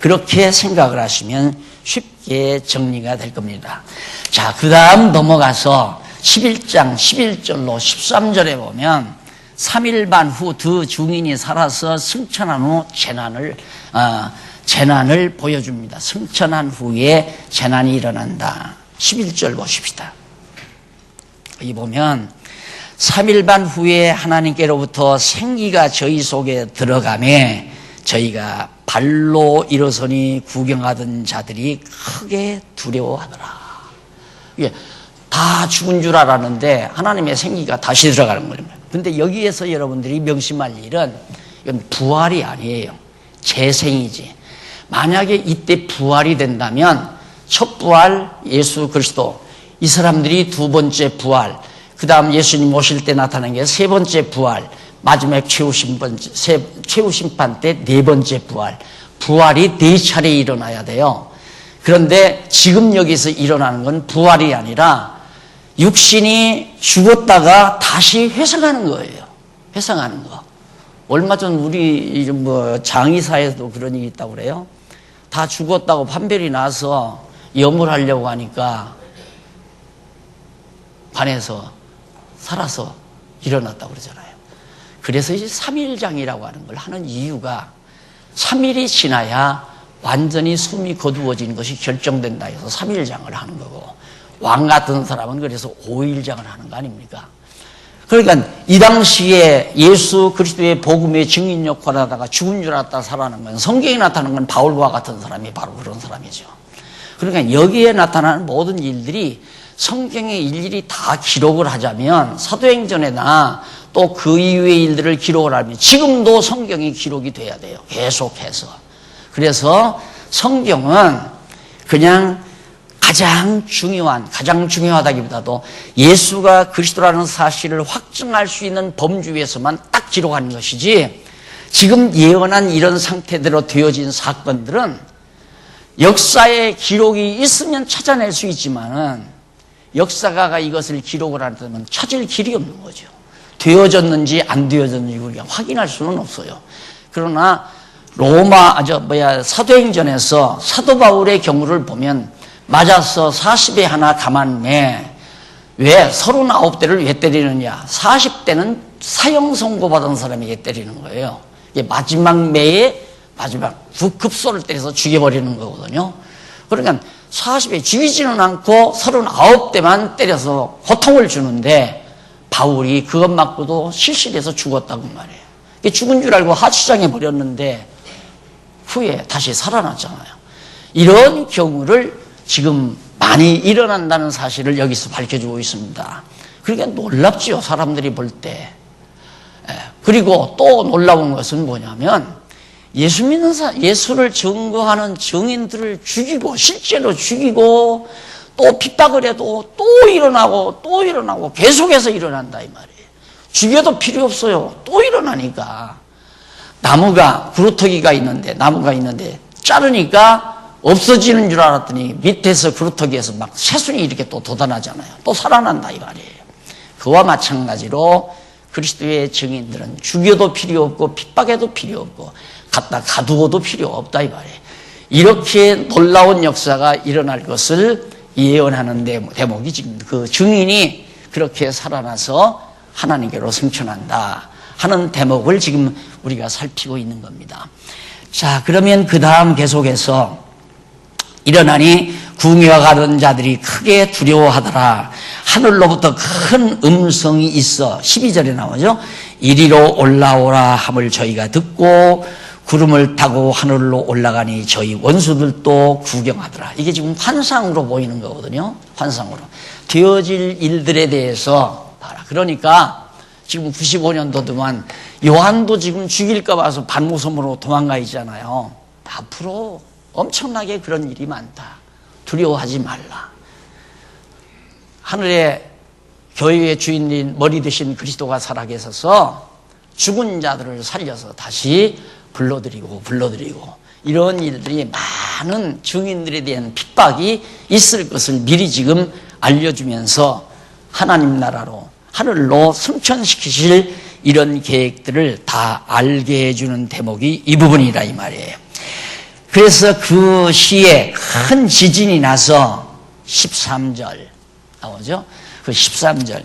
그렇게 생각을 하시면 쉽게 정리가 될 겁니다. 자, 그 다음 넘어가서 11장 11절로 13절에 보면 3일 반 후 두 증인이 살아서 승천한 후 재난을 보여줍니다. 승천한 후에 재난이 일어난다. 11절 보십시다. 여기 보면 3일 반 후에 하나님께로부터 생기가 저희 속에 들어가매 저희가 발로 일어서니 구경하던 자들이 크게 두려워하더라. 이게 다 죽은 줄 알았는데 하나님의 생기가 다시 들어가는 겁니다. 그런데 여기에서 여러분들이 명심할 일은 이건 부활이 아니에요. 재생이지. 만약에 이때 부활이 된다면 첫 부활 예수 그리스도 이 사람들이 두 번째 부활 그 다음 예수님 오실 때 나타난 게 세 번째 부활 마지막 최후 심판 때 네 번째 부활 부활이 네 차례 일어나야 돼요. 그런데 지금 여기서 일어나는 건 부활이 아니라 육신이 죽었다가 다시 회생하는 거예요. 회생하는 거. 얼마 전 우리 장의사에도 그런 일이 있다고 그래요. 다 죽었다고 판별이 나서 염을 하려고 하니까 반해서 살아서 일어났다고 그러잖아요. 그래서 이제 3일장이라고 하는 걸 하는 이유가 3일이 지나야 완전히 숨이 거두어지는 것이 결정된다 해서 3일장을 하는 거고 왕 같은 사람은 그래서 5일장을 하는 거 아닙니까? 그러니까 이 당시에 예수 그리스도의 복음의 증인 역할을 하다가 죽은 줄 알았다 살아난 건 성경에 나타나는 건 바울과 같은 사람이 바로 그런 사람이죠. 그러니까 여기에 나타나는 모든 일들이 성경에 일일이 다 기록을 하자면 사도행전에나 또 그 이후의 일들을 기록을 하면 지금도 성경이 기록이 돼야 돼요. 계속해서. 그래서 성경은 그냥 가장 중요하다기보다도 예수가 그리스도라는 사실을 확증할 수 있는 범주 위에서만 딱 기록하는 것이지 지금 예언한 이런 상태대로 되어진 사건들은 역사의 기록이 있으면 찾아낼 수 있지만은 역사가가 이것을 기록을 하려면 찾을 길이 없는 거죠. 되어졌는지 안 되어졌는지 우리가 확인할 수는 없어요. 그러나 사도행전에서 사도 바울의 경우를 보면 맞아서 40에 하나 감았네. 왜 39대를 왜 때리느냐? 40대는 사형 선고받은 사람에게 때리는 거예요. 이게 마지막 매에 마지막 부급소를 때려서 죽여버리는 거거든요. 그러니까 40에 죽이지는 않고 39대만 때려서 고통을 주는데 바울이 그것 맞고도 실실해서 죽었다고 말해요. 죽은 줄 알고 하치장해 버렸는데 후에 다시 살아났잖아요. 이런 경우를 지금 많이 일어난다는 사실을 여기서 밝혀주고 있습니다. 그러니까 놀랍지요, 사람들이 볼 때. 그리고 또 놀라운 것은 뭐냐면 예수 믿는 예수를 증거하는 증인들을 죽이고 실제로 죽이고 또 핍박을 해도 또 일어나고 계속해서 일어난다 이 말이에요. 죽여도 필요 없어요. 또 일어나니까. 나무가 구루터기가 있는데 나무가 있는데 자르니까 없어지는 줄 알았더니 밑에서 구루터기에서 막 새순이 이렇게 또 돋아나잖아요. 또 살아난다 이 말이에요. 그와 마찬가지로 그리스도의 증인들은 죽여도 필요 없고 핍박해도 필요 없고 갖다 가두어도 필요 없다 이 말이에요. 이렇게 놀라운 역사가 일어날 것을 예언하는 대목이 지금 그 증인이 그렇게 살아나서 하나님께로 승천한다 하는 대목을 지금 우리가 살피고 있는 겁니다. 자, 그러면 그 다음 계속해서 일어나니 궁예와 가던 자들이 크게 두려워하더라. 하늘로부터 큰 음성이 있어 12절에 나오죠. 이리로 올라오라 함을 저희가 듣고 구름을 타고 하늘로 올라가니 저희 원수들도 구경하더라. 이게 지금 환상으로 보이는 거거든요. 환상으로. 되어질 일들에 대해서 봐라. 그러니까 지금 95년도 동안 요한도 지금 죽일까 봐서 반모섬으로 도망가 있잖아요. 앞으로 엄청나게 그런 일이 많다. 두려워하지 말라. 하늘의 교회의 주인인 머리 되신 그리스도가 살아계셔서 죽은 자들을 살려서 다시 불러들이고 이런 일들이 많은 증인들에 대한 핍박이 있을 것을 미리 지금 알려주면서 하나님 나라로 하늘로 승천시키실 이런 계획들을 다 알게 해주는 대목이 이 부분이라 이 말이에요. 그래서 그 시에 큰 지진이 나서 13절 나오죠. 그 13절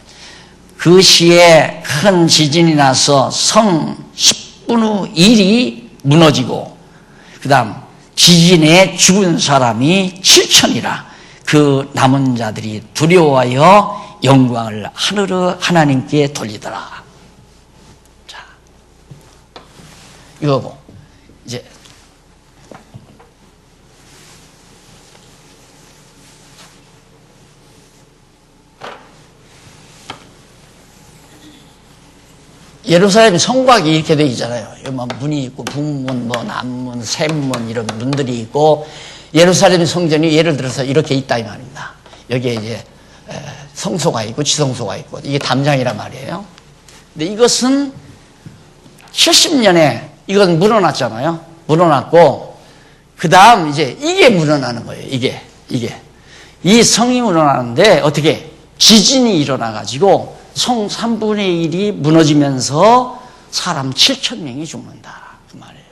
그 시에 큰 지진이 나서 성 10분의 1이 무너지고 그 다음 지진에 죽은 사람이 7천이라 그 남은 자들이 두려워하여 영광을 하나님께 돌리더라. 자, 이거고 이제 예루살렘 성곽이 이렇게 되어 있잖아요. 뭐 문이 있고 북문, 뭐 남문, 샘문 이런 문들이 있고 예루살렘 성전이 예를 들어서 이렇게 있다 이 말입니다. 여기에 이제 성소가 있고 지성소가 있고 이게 담장이란 말이에요. 근데 이것은 70년에 이건 무너났잖아요. 무너났고 그 다음 이제 이게 무너나는 거예요. 이게 이 성이 무너나는데 어떻게 지진이 일어나가지고 성 3분의 1이 무너지면서 사람 7천 명이 죽는다 그 말이에요.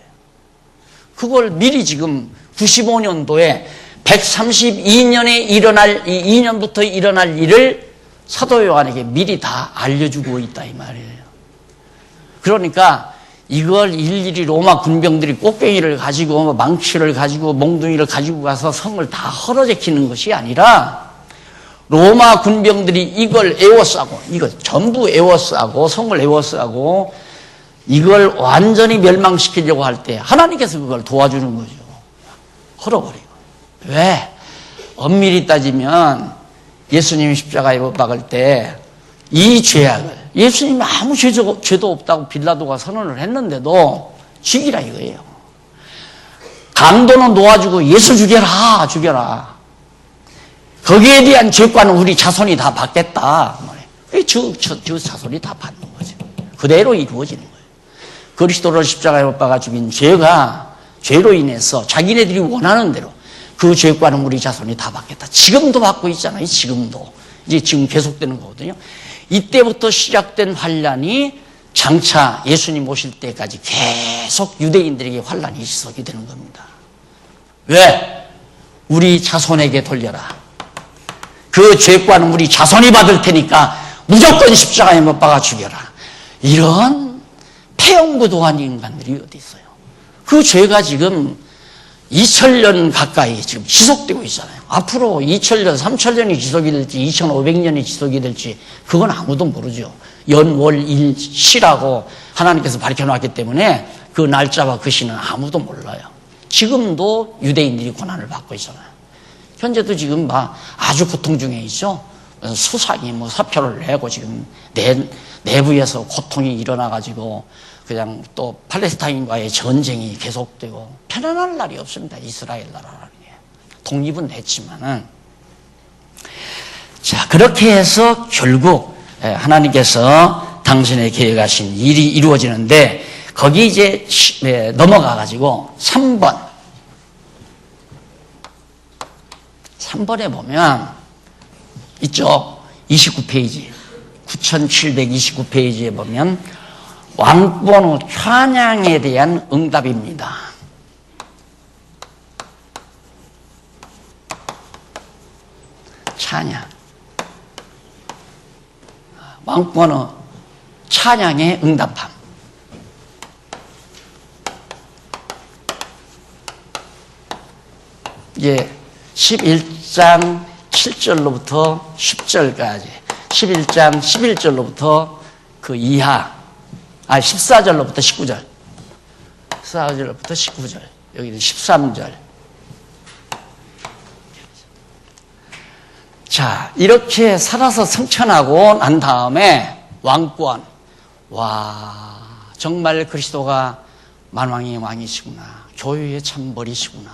그걸 미리 지금 95년도에 132년에 일어날 이 2년부터 일어날 일을 사도 요한에게 미리 다 알려주고 있다 이 말이에요. 그러니까 이걸 일일이 로마 군병들이 꽃갱이를 가지고 망치를 가지고 몽둥이를 가지고 가서 성을 다 헐어제키는 것이 아니라 로마 군병들이 이걸 에워싸고 이걸 전부 에워싸고 성을 에워싸고 이걸 완전히 멸망시키려고 할 때 하나님께서 그걸 도와주는 거죠. 헐어버리고. 왜? 엄밀히 따지면 예수님이 십자가에 못 박을 때 이 죄악을 예수님이 아무 죄도 없다고 빌라도가 선언을 했는데도 죽이라 이거예요. 강도는 놓아주고 예수 죽여라. 거기에 대한 죄과는 우리 자손이 다 받겠다. 저 자손이 다 받는 거죠. 그대로 이루어지는 거예요. 그리스도를 십자가에 못 박아 죽인 죄로 인해서 자기네들이 원하는 대로 그 죄과는 우리 자손이 다 받겠다. 지금도 받고 있잖아요. 지금도. 지금 계속되는 거거든요. 이때부터 시작된 환란이 장차 예수님 오실 때까지 계속 유대인들에게 환란이 시작이 되는 겁니다. 왜? 우리 자손에게 돌려라. 그 죄과는 우리 자손이 받을 테니까 무조건 십자가에 못 박아 죽여라. 이런 폐영부도한 인간들이 어디 있어요? 그 죄가 지금 2000년 가까이 지금 지속되고 있잖아요. 앞으로 2000년, 3000년이 지속이 될지 2500년이 지속이 될지 그건 아무도 모르죠. 연, 월, 일, 시라고 하나님께서 밝혀놨기 때문에 그 날짜와 그 시는 아무도 몰라요. 지금도 유대인들이 고난을 받고 있잖아요. 현재도 지금 막 아주 고통 중에 있죠. 수상이 뭐 사표를 내고 지금 내부에서 고통이 일어나가지고 그냥 또 팔레스타인과의 전쟁이 계속되고 편안할 날이 없습니다. 이스라엘 나라라는 게. 독립은 됐지만은. 자, 그렇게 해서 결국 하나님께서 당신의 계획하신 일이 이루어지는데 거기 이제 넘어가가지고 3번에 보면 이쪽 29페이지 9729페이지에 보면 왕권 후 찬양에 대한 응답입니다. 찬양. 왕권 후 찬양의 응답함. 이게 11장 7절로부터 10절까지 11장 11절로부터 그 이하 14절로부터 19절 14절로부터 19절 여기는 13절. 자, 이렇게 살아서 성천하고 난 다음에 왕권, 와, 정말 그리스도가 만왕의 왕이시구나, 교회의 참벌이시구나,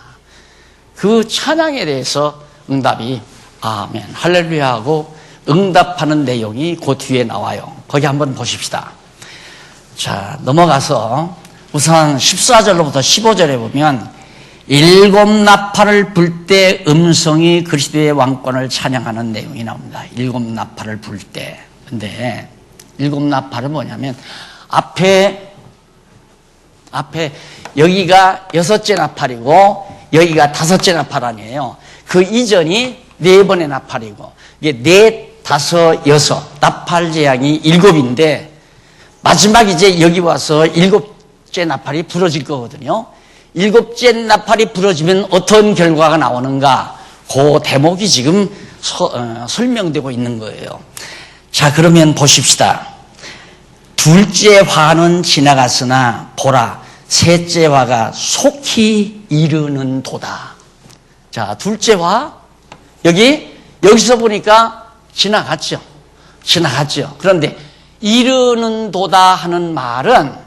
그 찬양에 대해서 응답이 아멘 할렐루야 하고 응답하는 내용이 그 뒤에 나와요. 거기 한번 보십시다. 자, 넘어가서 우선 14절로부터 15절에 보면 일곱 나팔을 불 때 음성이 그리스도의 왕권을 찬양하는 내용이 나옵니다. 일곱 나팔을 불 때. 근데 일곱 나팔은 뭐냐면 앞에 여기가 6째 나팔이고 여기가 5째 나팔 아니에요. 그 이전이 4번의 나팔이고 이게 4, 5, 6 나팔 재앙이 7인데 마지막 이제 여기 와서 7째 나팔이 부러질 거거든요. 7째 나팔이 부러지면 어떤 결과가 나오는가, 그 대목이 지금 설명되고 있는 거예요. 자, 그러면 보십시다. 둘째 화는 지나갔으나 보라, 셋째 화가 속히 이르는 도다. 자, 둘째 화 여기서 보니까 지나갔죠. 그런데 이르는 도다 하는 말은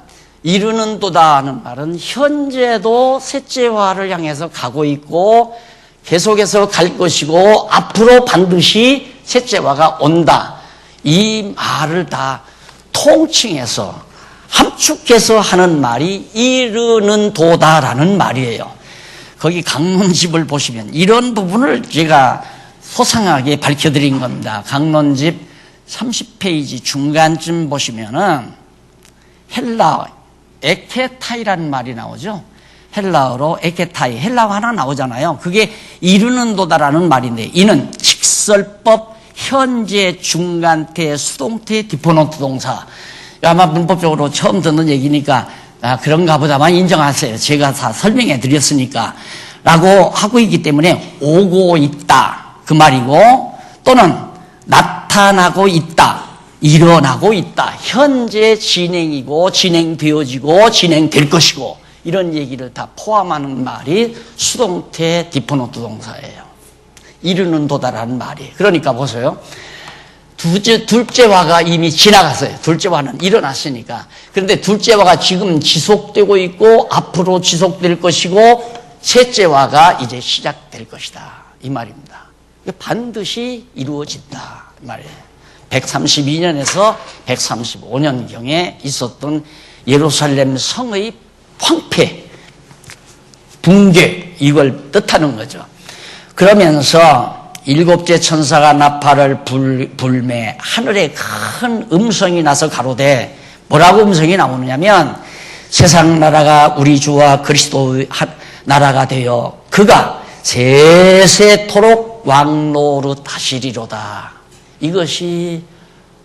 현재도 셋째 화를 향해서 가고 있고 계속해서 갈 것이고 앞으로 반드시 셋째 화가 온다. 이 말을 다 통칭해서 함축해서 하는 말이 이르는 도다라는 말이에요. 거기 강론집을 보시면 이런 부분을 제가 소상하게 밝혀드린 겁니다. 강론집 30페이지 중간쯤 보시면은 헬라어 에케타이라는 말이 나오죠. 헬라어로 에케타이, 헬라어 하나 나오잖아요. 그게 이르는 도다라는 말인데 이는 직설법 현재 중간태 수동태 디포넌트 동사. 아마 문법적으로 처음 듣는 얘기니까 그런가 보다만 인정하세요. 제가 다 설명해 드렸으니까 라고 하고 있기 때문에 오고 있다 그 말이고, 또는 나타나고 있다, 일어나고 있다, 현재 진행이고 진행되어지고 진행될 것이고 이런 얘기를 다 포함하는 말이 수동태 디포넌트 동사예요. 이르는 도다라는 말이. 그러니까 보세요. 둘째 화가 이미 지나갔어요. 둘째 화는 일어났으니까. 그런데 둘째 화가 지금 지속되고 있고 앞으로 지속될 것이고 셋째 화가 이제 시작될 것이다 이 말입니다. 반드시 이루어진다 이 말이에요. 132년에서 135년경에 있었던 예루살렘 성의 황폐, 붕괴, 이걸 뜻하는 거죠. 그러면서 7째 천사가 나팔을 불매 하늘에 큰 음성이 나서 가로되, 뭐라고 음성이 나오느냐면 세상 나라가 우리 주와 그리스도의 나라가 되어 그가 세세토록 왕노릇 하시리로다. 이것이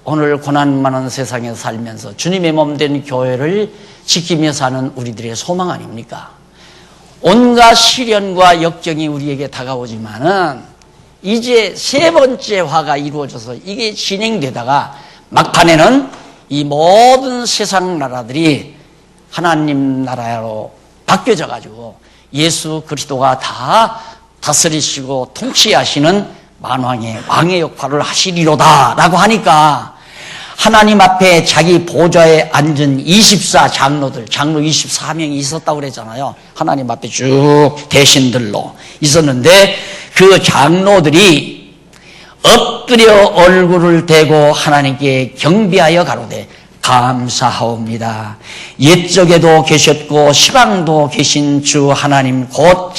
오늘 고난 많은 세상에서 살면서 주님의 몸 된 교회를 지키며 사는 우리들의 소망 아닙니까? 온갖 시련과 역경이 우리에게 다가오지만은 이제 세 번째 화가 이루어져서 이게 진행되다가 막판에는 이 모든 세상 나라들이 하나님 나라로 바뀌어져 가지고 예수 그리스도가 다 다스리시고 통치하시는 만왕의 왕의 역할을 하시리로다 라고 하니까 하나님 앞에 자기 보좌에 앉은 24 장로들, 장로 24명이 있었다고 그랬잖아요. 하나님 앞에 쭉 대신들로 있었는데 그 장로들이 엎드려 얼굴을 대고 하나님께 경배하여 가로되 감사하옵니다. 옛적에도 계셨고 시방도 계신 주 하나님 곧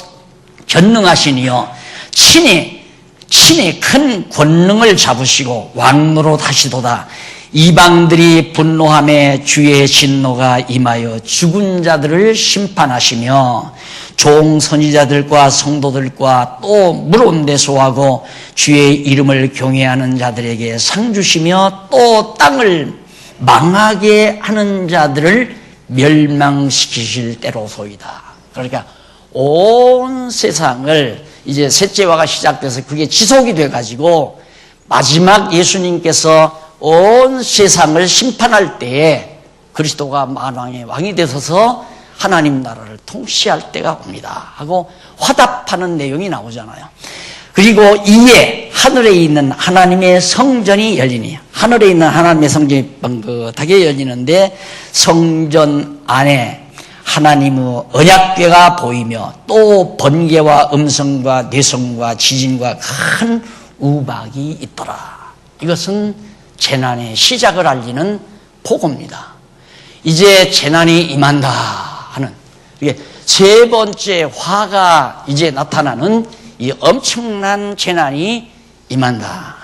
전능하시니요 친히 큰 권능을 잡으시고 왕노릇 하시도다. 이방들이 분노함에 주의 진노가 임하여 죽은 자들을 심판하시며 종 선지자들과 성도들과 또 물온데 소하고 주의 이름을 경외하는 자들에게 상 주시며 또 땅을 망하게 하는 자들을 멸망시키실 때로소이다. 그러니까 온 세상을 이제 셋째화가 시작돼서 그게 지속이 돼가지고 마지막 예수님께서 온 세상을 심판할 때에 그리스도가 만왕의 왕이 되셔서 하나님 나라를 통치할 때가 옵니다 하고 화답하는 내용이 나오잖아요. 그리고 이에 하늘에 있는 하나님의 성전이 열리니, 하늘에 있는 하나님의 성전이 뻥긋하게 열리는데 성전 안에 하나님의 언약궤가 보이며 또 번개와 음성과 뇌성과 지진과 큰 우박이 있더라. 이것은 재난의 시작을 알리는 보고입니다. 이제 재난이 임한다 하는, 이게 세 번째 화가 이제 나타나는 이 엄청난 재난이 임한다.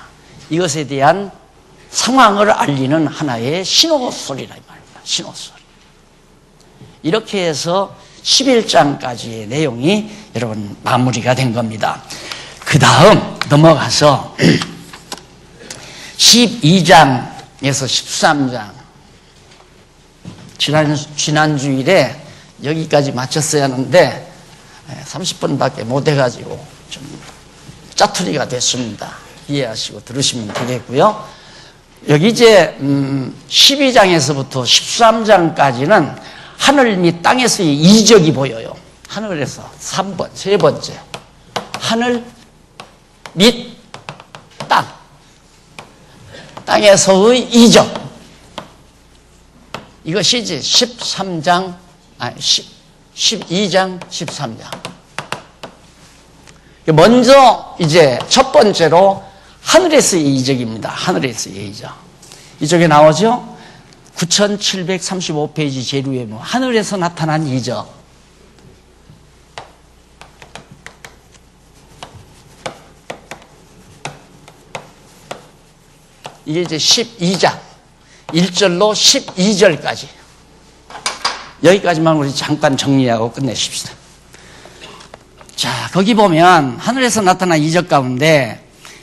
이것에 대한 상황을 알리는 하나의 신호소리라 이 말입니다. 신호소리. 이렇게 해서 11장까지의 내용이 여러분 마무리가 된 겁니다. 그 다음 넘어가서 12장에서 13장. 지난 주일에 여기까지 마쳤어야 하는데 30분밖에 못 해가지고 좀 짜투리가 됐습니다. 이해하시고 들으시면 되겠고요. 여기 이제 12장에서부터 13장까지는 하늘 및 땅에서의 이적이 보여요. 하늘에서 3번, 세 번째. 하늘 및 땅. 땅에서의 이적. 이것이 이제 12장, 13장. 먼저 이제 첫 번째로 하늘에서의 이적입니다. 하늘에서의 이적. 이쪽에 나오죠? 9735페이지 제일 위에 뭐 하늘에서 나타난 이적. 이게 이제 12장 1절로 12절까지. 여기까지만 우리 잠깐 정리하고 끝내십시다. 자, 거기 보면 하늘에서 나타난 이적 가운데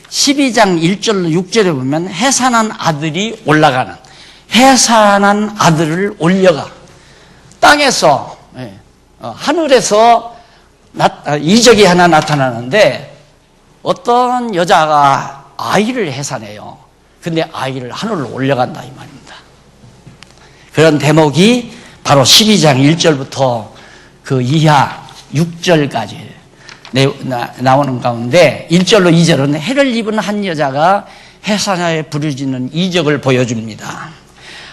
12장 1절로 6절에 보면 해산한 아들이 올라가는, 해산한 아들을 올려가. 땅에서, 하늘에서 이적이 하나 나타나는데 어떤 여자가 아이를 해산해요. 근데 아이를 하늘로 올려간다 이 말입니다. 그런 대목이 바로 12장 1절부터 그 이하 6절까지 나오는 가운데 1절로 2절은 해를 입은 한 여자가 해산하에 부르짖는 이적을 보여줍니다.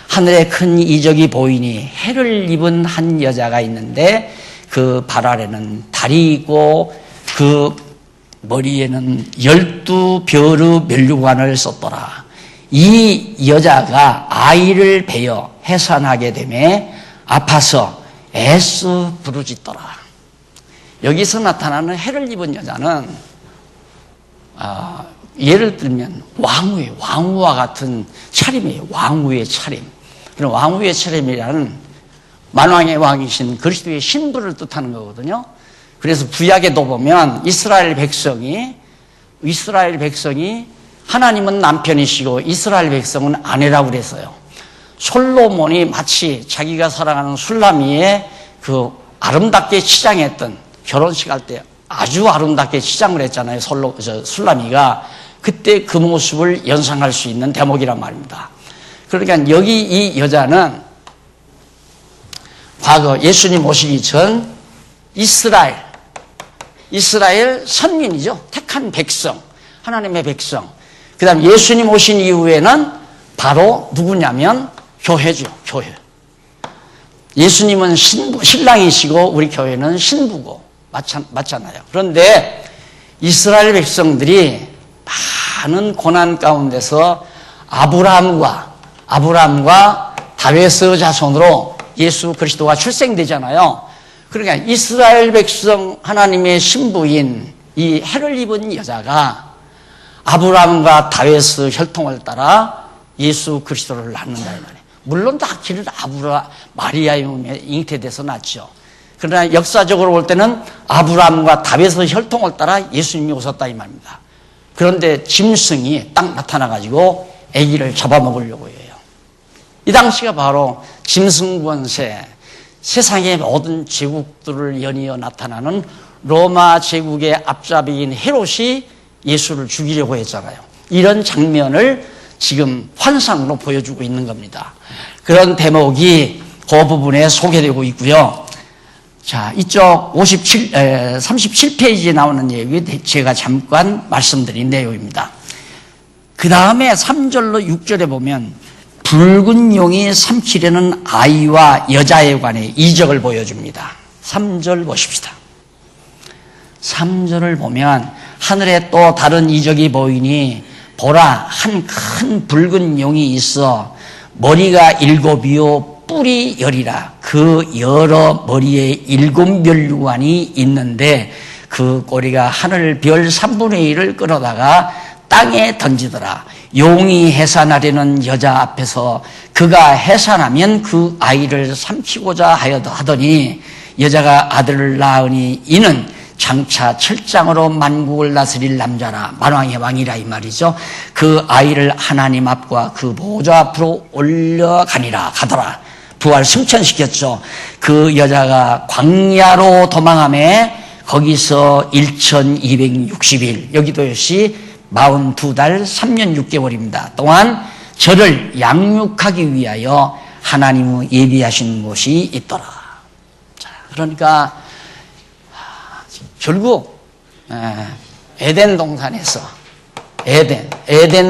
하늘에 큰 이적이 보이니 해를 입은 한 여자가 있는데 그 발 아래는 달이 있고 그 머리에는 12별의 면류관을 썼더라. 이 여자가 아이를 베어 해산하게 되매 아파서 애써 부르짖더라. 여기서 나타나는 해를 입은 여자는 예를 들면 왕후와 같은 차림이에요. 왕후의 차림. 그런 왕후의 차림이라는 만왕의 왕이신 그리스도의 신부를 뜻하는 거거든요. 그래서 구약에도 보면 이스라엘 백성이 이스라엘 백성이 하나님은 남편이시고 이스라엘 백성은 아내라고 그랬어요. 솔로몬이 마치 자기가 사랑하는 술라미의 그 아름답게 치장했던 결혼식 할 때 아주 아름답게 치장을 했잖아요. 술라미가 그때 그 모습을 연상할 수 있는 대목이란 말입니다. 그러니까 여기 이 여자는 과거 예수님 오시기 전 이스라엘 선민이죠. 택한 백성, 하나님의 백성. 그 다음 예수님 오신 이후에는 바로 누구냐면 교회죠. 교회. 예수님은 신랑이시고 우리 교회는 신부고 맞잖아요. 그런데 이스라엘 백성들이 많은 고난 가운데서 아브라함과 다윗의 자손으로 예수 그리스도가 출생되잖아요. 그러니까 이스라엘 백성 하나님의 신부인 이 해를 입은 여자가 아브라함과 다윗의 혈통을 따라 예수 그리스도를 낳는다 이 말이에요. 물론 낳기를 마리아의 몸에 잉태돼서 낳죠. 그러나 역사적으로 볼 때는 아브라함과 다윗의 혈통을 따라 예수님이 오셨다 이 말입니다. 그런데 짐승이 딱 나타나가지고 아기를 잡아먹으려고 해요. 이 당시가 바로 짐승 권세, 세상의 모든 제국들을 연이어 나타나는 로마 제국의 앞잡이인 헤롯이 예수를 죽이려고 했잖아요. 이런 장면을 지금 환상으로 보여주고 있는 겁니다. 그런 대목이 그 부분에 소개되고 있고요. 자, 이쪽 37페이지에 나오는 얘기 제가 잠깐 말씀드린 내용입니다. 그 다음에 3절로 6절에 보면 붉은 용이 삼키려는 아이와 여자에 관해 이적을 보여줍니다. 3절 보십시다. 3절을 보면 하늘에 또 다른 이적이 보이니 보라 한 큰 붉은 용이 있어 머리가 7이요 뿔이 10이라 그 여러 머리에 7면류관이 있는데 그 꼬리가 하늘 별 3분의 1을 끌어다가 땅에 던지더라. 용이 해산하려는 여자 앞에서 그가 해산하면 그 아이를 삼키고자 하더니 여자가 아들을 낳으니 이는 장차 철장으로 만국을 다스릴 남자라 만왕의 왕이라 이 말이죠. 그 아이를 하나님 앞과 그 보좌 앞으로 가더라. 부활 승천시켰죠. 그 여자가 광야로 도망하며 거기서 1260일 여기도 역시 42달 3년 6개월입니다. 동안 저를 양육하기 위하여 하나님의 예비하신 곳이 있더라. 자, 그러니까 결국 에덴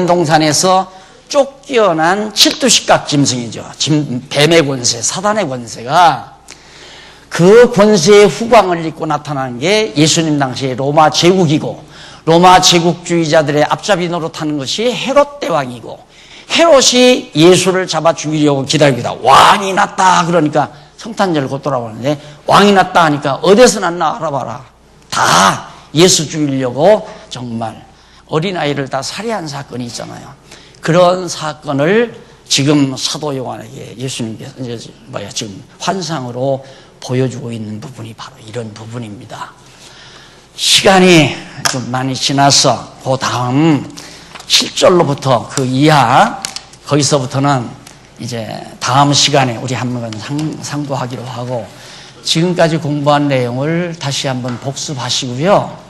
동산에서 쫓겨난 칠두식각 짐승이죠. 뱀의 권세, 사단의 권세가 그 권세의 후광을 입고 나타나는 게 예수님 당시에 로마 제국이고 로마 제국주의자들의 앞잡이 노릇하는 것이 헤롯 대왕이고 헤롯이 예수를 잡아 죽이려고 기다립니다. 왕이 났다 그러니까 성탄 열고 돌아오는데 왕이 났다 하니까 어디서 났나 알아봐라. 다 예수 죽이려고 정말 어린아이를 다 살해한 사건이 있잖아요. 그런 사건을 지금 사도 요한에게 예수님께서 지금 환상으로 보여주고 있는 부분이 바로 이런 부분입니다. 시간이 좀 많이 지나서 그 다음 7절로부터 그 이하 거기서부터는 이제 다음 시간에 우리 한번 상고하기로 하고 지금까지 공부한 내용을 다시 한번 복습하시고요.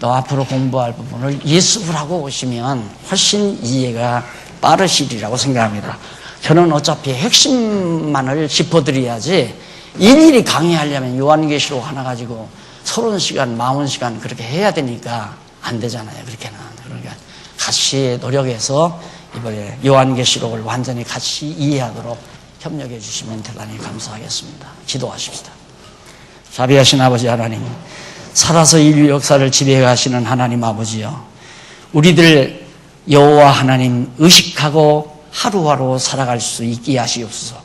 또 앞으로 공부할 부분을 예습을 하고 오시면 훨씬 이해가 빠르시리라고 생각합니다. 저는 어차피 핵심만을 짚어드려야지 일일이 강의하려면 요한계시록 하나 가지고 30시간, 40시간 그렇게 해야 되니까 안 되잖아요. 그렇게는. 그러니까 같이 노력해서 이번에 요한계시록을 완전히 같이 이해하도록 협력해 주시면 대단히 감사하겠습니다. 기도하십시다. 자비하신 아버지 하나님, 살아서 인류 역사를 지배하시는 하나님 아버지여, 우리들 여호와 하나님 의식하고 하루하루 살아갈 수 있게 하시옵소서.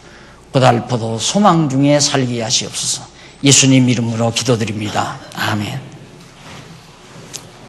고달프도 소망 중에 살게 하시옵소서. 예수님 이름으로 기도드립니다. 아멘.